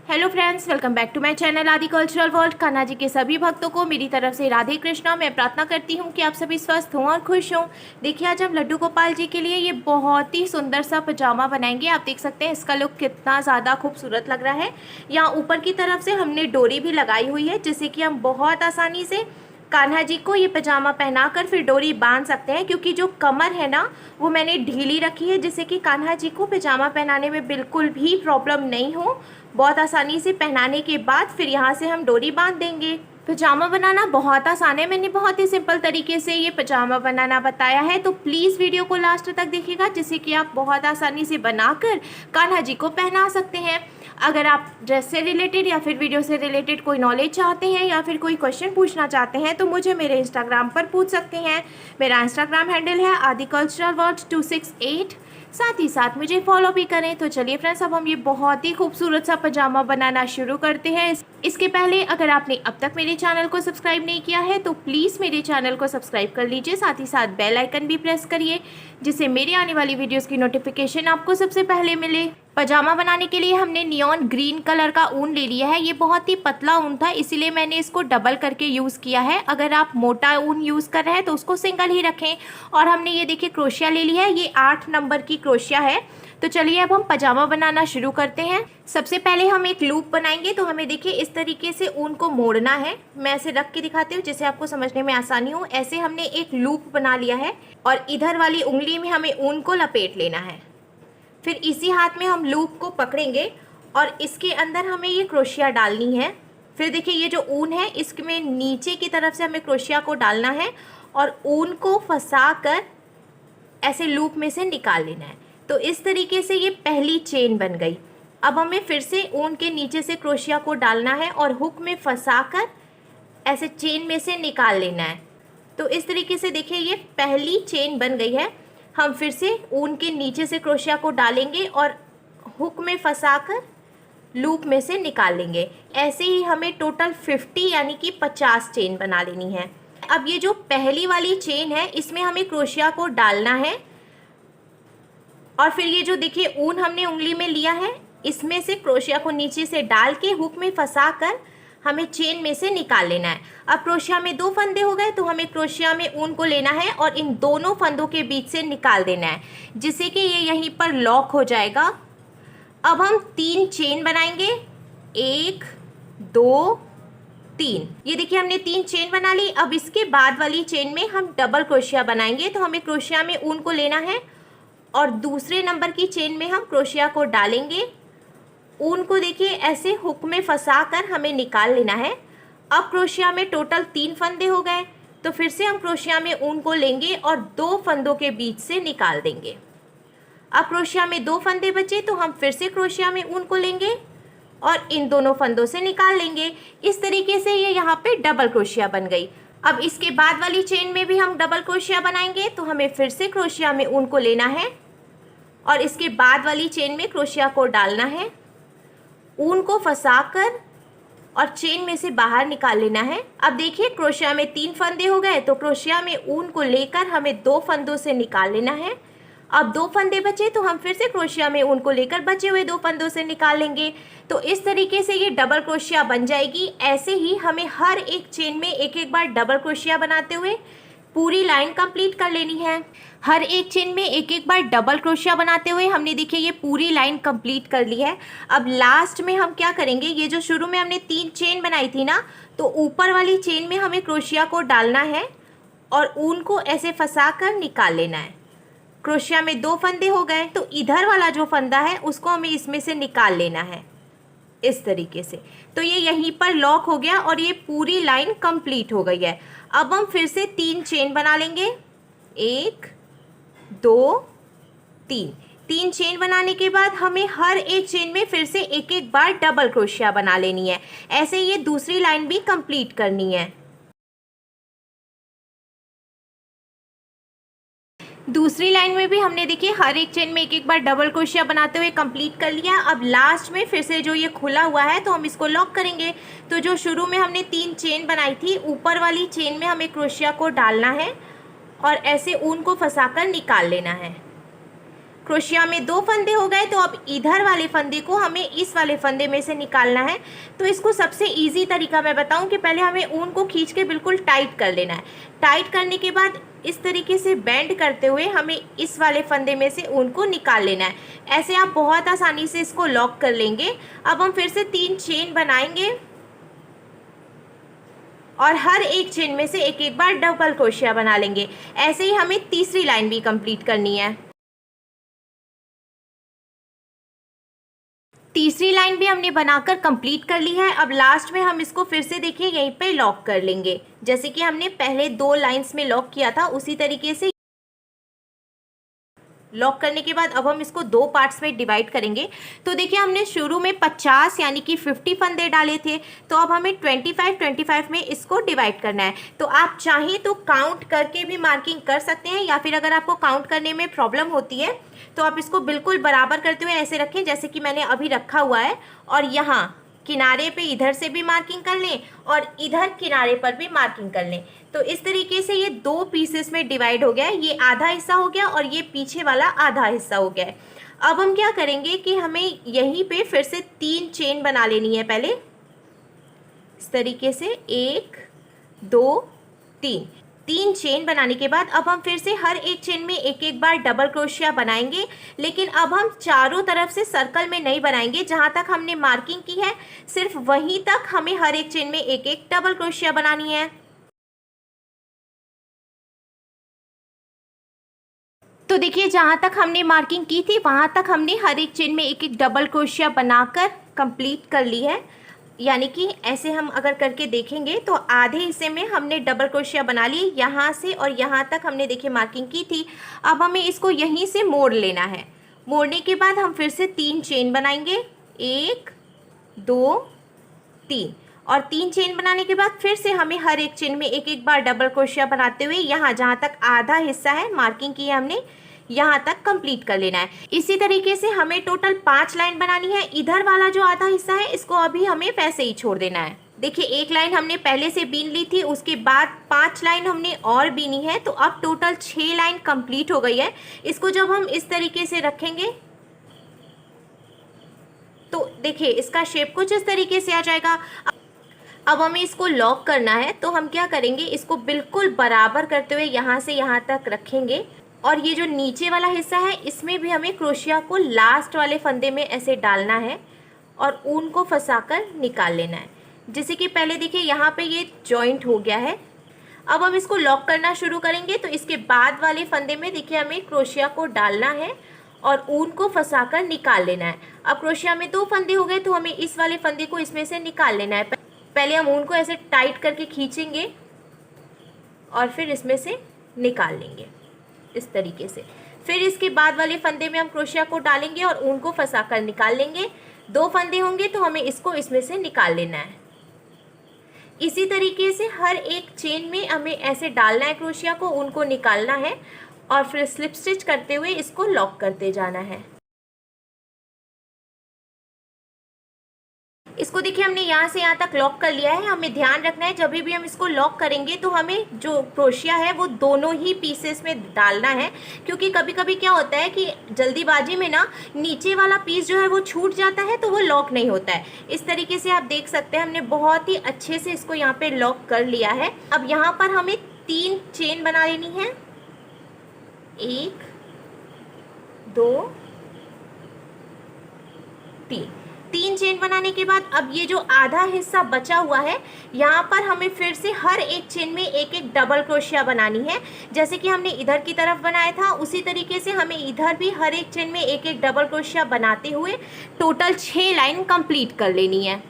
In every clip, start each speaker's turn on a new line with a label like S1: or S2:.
S1: Hello friends, welcome back to my channel Aadi Cultural World. Kanha ji के सभी भक्तों को मेरी तरफ से राधे कृष्णा। मैं प्रार्थना करती हूँ कि आप सभी स्वस्थ हों और खुश हों। देखिए, आज हम लड्डू गोपाल जी के लिए ये बहुत ही सुंदर सा पजामा बनाएंगे। आप देख सकते हैं इसका लुक कितना ज़्यादा खूबसूरत लग रहा है। यहाँ ऊपर की तरफ से हमने डोरी भी लगाई हुई है, जिससे कि हम बहुत आसानी से कान्हा जी को ये पजामा पहनाकर फिर डोरी बांध सकते हैं, क्योंकि जो कमर है ना वो मैंने ढीली रखी है, जिससे कि कान्हा जी को पजामा पहनाने में बिल्कुल भी प्रॉब्लम नहीं हो। बहुत आसानी से पहनाने के बाद फिर यहाँ से हम डोरी बांध देंगे। पजामा बनाना बहुत आसान है। मैंने बहुत ही सिंपल तरीके से ये पजामा बनाना बताया है, तो प्लीज़ वीडियो को लास्ट तक देखिएगा, जिससे कि आप बहुत आसानी से बनाकर कान्हा जी को पहना सकते हैं। अगर आप ड्रेस से रिलेटेड या फिर वीडियो से रिलेटेड कोई नॉलेज चाहते हैं या फिर कोई क्वेश्चन पूछना चाहते हैं तो मुझे मेरे इंस्टाग्राम पर पूछ सकते हैं। मेरा इंस्टाग्राम हैंडल है आदि कल्चरल वर्ल्ड 268। साथ ही साथ मुझे फॉलो भी करें। तो चलिए फ्रेंड्स, अब हम ये बहुत ही खूबसूरत सा पजामा बनाना शुरू करते हैं। इसके पहले अगर आपने अब तक मेरे चैनल को सब्सक्राइब नहीं किया है तो प्लीज़ मेरे चैनल को सब्सक्राइब कर लीजिए। साथ ही साथ बेल आइकन भी प्रेस करिए, जिससे मेरे आने वाली वीडियोस की नोटिफिकेशन आपको सबसे पहले मिले। पजामा बनाने के लिए हमने नियॉन ग्रीन कलर का ऊन ले लिया है। ये बहुत ही पतला ऊन था, इसीलिए मैंने इसको डबल करके यूज़ किया है। अगर आप मोटा ऊन यूज़ कर रहे हैं तो उसको सिंगल ही रखें। और हमने ये देखिए क्रोशिया ले लिया है, ये 8 नंबर की क्रोशिया है। तो चलिए अब हम पजामा बनाना शुरू करते हैं। सबसे पहले हम एक लूप बनाएंगे। तो हमें देखिए इस तरीके से ऊन को मोड़ना है। मैं ऐसे रख के दिखाती हूँ जिससे आपको समझने में आसानी हो। ऐसे हमने एक लूप बना लिया है और इधर वाली उंगली में हमें ऊन को लपेट लेना है। फिर इसी हाथ में हम लूप को पकड़ेंगे और इसके अंदर हमें ये क्रोशिया डालनी है। फिर देखिए ये जो ऊन है इसमें नीचे की तरफ से हमें क्रोशिया को डालना है और ऊन को फंसा कर ऐसे लूप में से निकाल लेना है। तो इस तरीके से ये पहली चेन बन गई। अब हमें फिर से ऊन के नीचे से क्रोशिया को डालना है और हुक में फंसा कर ऐसे चेन में से निकाल लेना है। तो इस तरीके से देखिए ये पहली चेन बन गई है। हम फिर से ऊन के नीचे से क्रोशिया को डालेंगे और हुक में फंसाकर लूप में से निकाल लेंगे। ऐसे ही हमें टोटल 50 यानी कि 50 चेन बना लेनी है। अब ये जो पहली वाली चेन है इसमें हमें क्रोशिया को डालना है और फिर ये जो देखिए ऊन हमने उंगली में लिया है इसमें से क्रोशिया को नीचे से डाल के हुक में फंसाकर हमें चेन में से निकाल लेना है। अब क्रोशिया में 2 फंदे हो गए, तो हमें क्रोशिया में ऊन को लेना है और इन दोनों फंदों के बीच से निकाल देना है, जिससे कि ये यहीं पर लॉक हो जाएगा। अब हम 3 चेन बनाएंगे, 1 2 3। ये देखिए हमने 3 चेन बना ली। अब इसके बाद वाली चेन में हम डबल क्रोशिया बनाएंगे। तो हमें क्रोशिया में ऊन को लेना है और दूसरे नंबर की चेन में हम क्रोशिया को डालेंगे। ऊन को देखिए ऐसे हुक में फंसाकर हमें निकाल लेना है। अब क्रोशिया में टोटल 3 फंदे हो गए, तो फिर से हम क्रोशिया में ऊन को लेंगे और 2 फंदों के बीच से निकाल देंगे। अब क्रोशिया में 2 फंदे बचे, तो हम फिर से क्रोशिया में ऊन को लेंगे और इन दोनों फंदों से निकाल लेंगे। इस तरीके से ये यहाँ पे डबल क्रोशिया बन गई। अब इसके बाद वाली चेन में भी हम डबल क्रोशिया बनाएंगे। तो हमें फिर से क्रोशिया में ऊन को लेना है और इसके बाद वाली चेन में क्रोशिया को डालना है, ऊन को फंसाकर और चेन में से बाहर निकाल लेना है। अब देखिए क्रोशिया में 3 फंदे हो गए, तो क्रोशिया में ऊन को लेकर हमें 2 फंदों से निकाल लेना है। अब 2 फंदे बचे, तो हम फिर से क्रोशिया में ऊन को लेकर बचे हुए 2 फंदों से निकाल लेंगे। तो इस तरीके से ये डबल क्रोशिया बन जाएगी। ऐसे ही हमें हर एक चेन में एक एक बार डबल क्रोशिया बनाते हुए पूरी लाइन कंप्लीट कर लेनी है। हर एक चेन में एक एक बार डबल क्रोशिया बनाते हुए हमने देखिए ये पूरी लाइन कंप्लीट कर ली है। अब लास्ट में हम क्या करेंगे, ये जो शुरू में हमने 3 चेन बनाई थी ना, तो ऊपर वाली चेन में हमें क्रोशिया को डालना है और ऊन को ऐसे फंसा कर निकाल लेना है। क्रोशिया में 2 फंदे हो गए, तो इधर वाला जो फंदा है उसको हमें इसमें से निकाल लेना है इस तरीके से। तो ये यहीं पर लॉक हो गया और ये पूरी लाइन कंप्लीट हो गई है। अब हम फिर से 3 चेन बना लेंगे, 1 2 3 चेन बनाने के बाद हमें हर एक चेन में फिर से एक एक बार डबल क्रोशिया बना लेनी है। ऐसे ये दूसरी लाइन भी कंप्लीट करनी है। दूसरी लाइन में भी हमने देखिए हर एक चेन में एक एक बार डबल क्रोशिया बनाते हुए कंप्लीट कर लिया। अब लास्ट में फिर से जो ये खुला हुआ है तो हम इसको लॉक करेंगे। तो जो शुरू में हमने 3 चेन बनाई थी, ऊपर वाली चेन में हमें क्रोशिया को डालना है और ऐसे ऊन को फंसाकर निकाल लेना है। क्रोशिया में 2 फंदे हो गए, तो अब इधर वाले फंदे को हमें इस वाले फंदे में से निकालना है। तो इसको सबसे इजी तरीका मैं बताऊं कि पहले हमें ऊन को खींच के बिल्कुल टाइट कर लेना है। टाइट करने के बाद इस तरीके से बेंड करते हुए हमें इस वाले फंदे में से ऊन को निकाल लेना है। ऐसे आप बहुत आसानी से इसको लॉक कर लेंगे। अब हम फिर से 3 चेन बनाएंगे और हर एक चेन में से एक एक बार डबल क्रोशिया बना लेंगे। ऐसे ही हमें तीसरी लाइन भी कंप्लीट करनी है। तीसरी लाइन भी हमने बनाकर कंप्लीट कर ली है। अब लास्ट में हम इसको फिर से देखिए यहीं पे लॉक कर लेंगे, जैसे कि हमने पहले 2 लाइंस में लॉक किया था उसी तरीके से। लॉक करने के बाद अब हम इसको 2 पार्ट्स में डिवाइड करेंगे। तो देखिए हमने शुरू में 50 यानी कि 50 फंदे डाले थे, तो अब हमें 25 में इसको डिवाइड करना है। तो आप चाहें तो काउंट करके भी मार्किंग कर सकते हैं, या फिर अगर आपको काउंट करने में प्रॉब्लम होती है तो आप इसको बिल्कुल बराबर करते हुए ऐसे रखें जैसे कि मैंने अभी रखा हुआ है, और यहाँ किनारे पे इधर से भी मार्किंग कर लें और इधर किनारे पर भी मार्किंग कर लें। तो इस तरीके से ये 2 पीसेस में डिवाइड हो गया है। ये आधा हिस्सा हो गया और ये पीछे वाला आधा हिस्सा हो गया है। अब हम क्या करेंगे कि हमें यहीं पे फिर से 3 चेन बना लेनी है। पहले इस तरीके से 1 2 3 3 चेन बनाने के बाद अब हम फिर से हर एक चेन में एक एक बार डबल क्रोशिया बनाएंगे, लेकिन अब हम चारों तरफ से सर्कल में नहीं बनाएंगे। जहां तक हमने मार्किंग की है सिर्फ वहीं तक हमें हर एक चेन में एक एक डबल क्रोशिया बनानी है। तो देखिए जहां तक हमने मार्किंग की थी वहां तक हमने हर एक चेन में एक एक डबल क्रोशिया बनाकर कंप्लीट कर ली है। यानी कि ऐसे हम अगर करके देखेंगे तो आधे हिस्से में हमने डबल क्रोशिया बना ली, यहाँ से और यहाँ तक हमने देखिए मार्किंग की थी। अब हमें इसको यहीं से मोड़ लेना है। मोड़ने के बाद हम फिर से 3 चेन बनाएंगे, 1 2 3, और 3 चेन बनाने के बाद फिर से हमें हर एक चेन में एक एक बार डबल क्रोशिया बनाते हुए यहाँ जहाँ तक आधा हिस्सा है मार्किंग की है हमने, यहाँ तक कंप्लीट कर लेना है। इसी तरीके से हमें टोटल 5 लाइन बनानी है। इधर वाला जो आधा हिस्सा है इसको अभी हमें वैसे ही छोड़ देना है। देखिए 1 लाइन हमने पहले से बीन ली थी, उसके बाद 5 लाइन हमने और बीनी है, तो अब टोटल 6 लाइन कंप्लीट हो गई है। इसको जब हम इस तरीके से रखेंगे तो देखिए इसका शेप कुछ इस तरीके से आ जाएगा। अब हमें इसको लॉक करना है, तो हम क्या करेंगे, इसको बिल्कुल बराबर करते हुए यहाँ से यहाँ तक रखेंगे, और ये जो नीचे वाला हिस्सा है इसमें भी हमें क्रोशिया को लास्ट वाले फंदे में ऐसे डालना है और ऊन को फंसाकर निकाल लेना है। जैसे कि पहले देखिए यहाँ पे ये जॉइंट हो गया है। अब हम इसको लॉक करना शुरू करेंगे, तो इसके बाद वाले फंदे में देखिए हमें क्रोशिया को डालना है और ऊन को फंसाकर निकाल लेना है। अब क्रोशिया में 2 फंदे हो गए, तो हमें इस वाले फंदे को इसमें से निकाल लेना है। पहले हम ऊन को ऐसे टाइट करके खींचेंगे और फिर इसमें से निकाल लेंगे इस तरीके से। फिर इसके बाद वाले फंदे में हम क्रोशिया को डालेंगे और ऊन को फंसाकर निकाल लेंगे। 2 फंदे होंगे तो हमें इसको इसमें से निकाल लेना है। इसी तरीके से हर एक चेन में हमें ऐसे डालना है क्रोशिया को, ऊन को निकालना है और फिर स्लिप स्टिच करते हुए इसको लॉक करते जाना है। इसको देखिए हमने यहाँ से यहाँ तक लॉक कर लिया है। हमें ध्यान रखना है जब भी हम इसको लॉक करेंगे तो हमें जो क्रोशिया है वो दोनों ही पीसेस में डालना है, क्योंकि कभी कभी क्या होता है कि जल्दीबाजी में ना नीचे वाला पीस जो है वो छूट जाता है तो वो लॉक नहीं होता है। इस तरीके से आप देख सकते हैं हमने बहुत ही अच्छे से इसको यहाँ पे लॉक कर लिया है। अब यहाँ पर हमें 3 चेन बना लेनी है, 1 2 3 चेन बनाने के बाद अब ये जो आधा हिस्सा बचा हुआ है यहाँ पर हमें फिर से हर एक चेन में एक एक डबल क्रोशिया बनानी है। जैसे कि हमने इधर की तरफ बनाया था उसी तरीके से हमें इधर भी हर एक चेन में एक एक डबल क्रोशिया बनाते हुए टोटल 6 लाइन कंप्लीट कर लेनी है।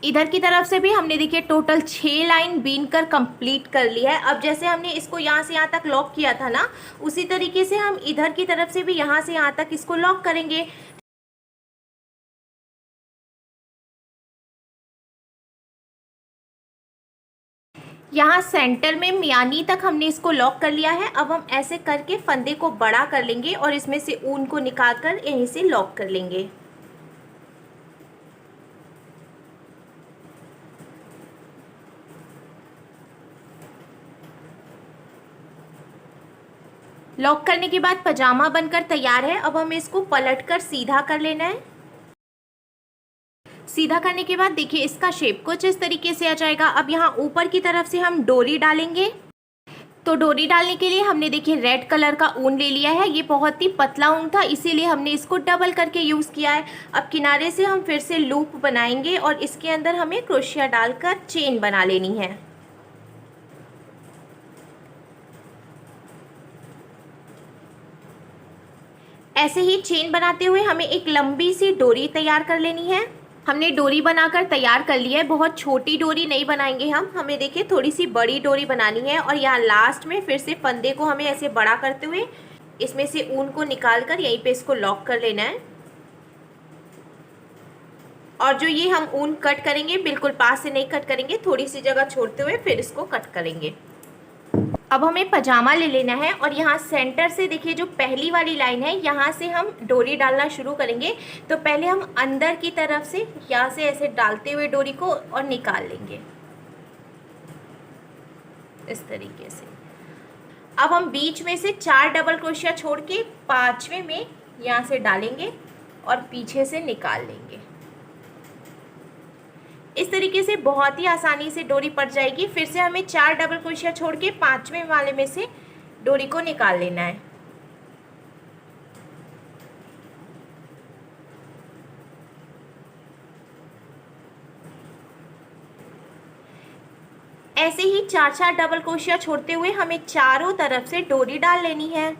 S1: इधर की तरफ से भी हमने देखिए टोटल 6 लाइन बीन कर कंप्लीट कर लिया है। अब जैसे हमने इसको यहाँ से यहाँ तक लॉक किया था ना, उसी तरीके से हम इधर की तरफ से भी यहाँ से यहाँ तक इसको लॉक करेंगे। यहाँ सेंटर में मियानी तक हमने इसको लॉक कर लिया है। अब हम ऐसे करके फंदे को बड़ा कर लेंगे और इसमें से ऊन को निकाल कर यहीं से लॉक कर लेंगे। लॉक करने के बाद पजामा बनकर तैयार है। अब हमें इसको पलटकर सीधा कर लेना है। सीधा करने के बाद देखिए इसका शेप कुछ इस तरीके से आ जाएगा। अब यहाँ ऊपर की तरफ से हम डोरी डालेंगे। तो डोरी डालने के लिए हमने देखिए रेड कलर का ऊन ले लिया है। ये बहुत ही पतला ऊन था, इसीलिए हमने इसको डबल करके यूज़ किया है। अब किनारे से हम फिर से लूप बनाएंगे और इसके अंदर हमें क्रोशिया डालकर चेन बना लेनी है। ऐसे ही चेन बनाते हुए हमें एक लंबी सी डोरी तैयार कर लेनी है। हमने डोरी बनाकर तैयार कर ली है। बहुत छोटी डोरी नहीं बनाएंगे हमें देखिए थोड़ी सी बड़ी डोरी बनानी है। और यहाँ लास्ट में फिर से फंदे को हमें ऐसे बड़ा करते हुए इसमें से ऊन को निकाल कर यहीं पे इसको लॉक कर लेना है। और जो ये हम ऊन कट करेंगे बिल्कुल पास से नहीं कट करेंगे, थोड़ी सी जगह छोड़ते हुए फिर इसको कट करेंगे। अब हमें पजामा ले लेना है और यहाँ सेंटर से देखिए जो पहली वाली लाइन है यहाँ से हम डोरी डालना शुरू करेंगे। तो पहले हम अंदर की तरफ से यहाँ से ऐसे डालते हुए डोरी को और निकाल लेंगे इस तरीके से। अब हम बीच में से 4 डबल क्रोशिया छोड़ के 5वें में यहाँ से डालेंगे और पीछे से निकाल लेंगे। इस तरीके से बहुत ही आसानी से डोरी पड़ जाएगी। फिर से हमें 4 डबल क्रोशिया छोड़ के 5वें वाले में से डोरी को निकाल लेना है। ऐसे ही 4-4 डबल क्रोशिया छोड़ते हुए हमें चारों तरफ से डोरी डाल लेनी है।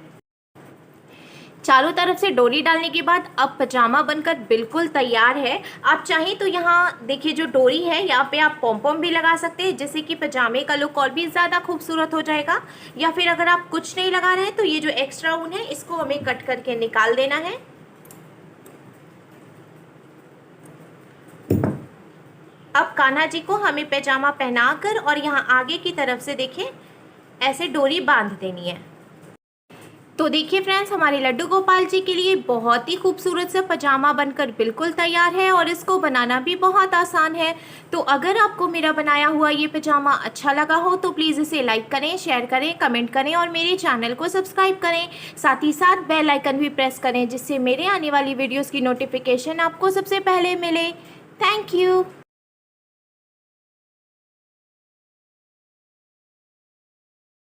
S1: चारों तरफ से डोरी डालने के बाद अब पजामा बनकर बिल्कुल तैयार है। आप चाहें तो यहाँ देखिए जो डोरी है यहाँ पे आप पॉम-पॉम भी लगा सकते हैं, जिससे कि पजामे का लुक और भी ज़्यादा खूबसूरत हो जाएगा। या फिर अगर आप कुछ नहीं लगा रहे हैं तो ये जो एक्स्ट्रा ऊन है इसको हमें कट करके निकाल देना है। अब कान्हा जी को हमें पजामा पहनाकर और यहाँ आगे की तरफ से देखिए ऐसे डोरी बांध देनी है। तो देखिए फ्रेंड्स, हमारे लड्डू गोपाल जी के लिए बहुत ही खूबसूरत सा पजामा बनकर बिल्कुल तैयार है और इसको बनाना भी बहुत आसान है। तो अगर आपको मेरा बनाया हुआ ये पजामा अच्छा लगा हो तो प्लीज़ इसे लाइक करें, शेयर करें, कमेंट करें और मेरे चैनल को सब्सक्राइब करें। साथ ही साथ बेल आइकन भी प्रेस करें, जिससे मेरे आने वाली वीडियोज़ की नोटिफिकेशन आपको सबसे पहले मिले। Thank you.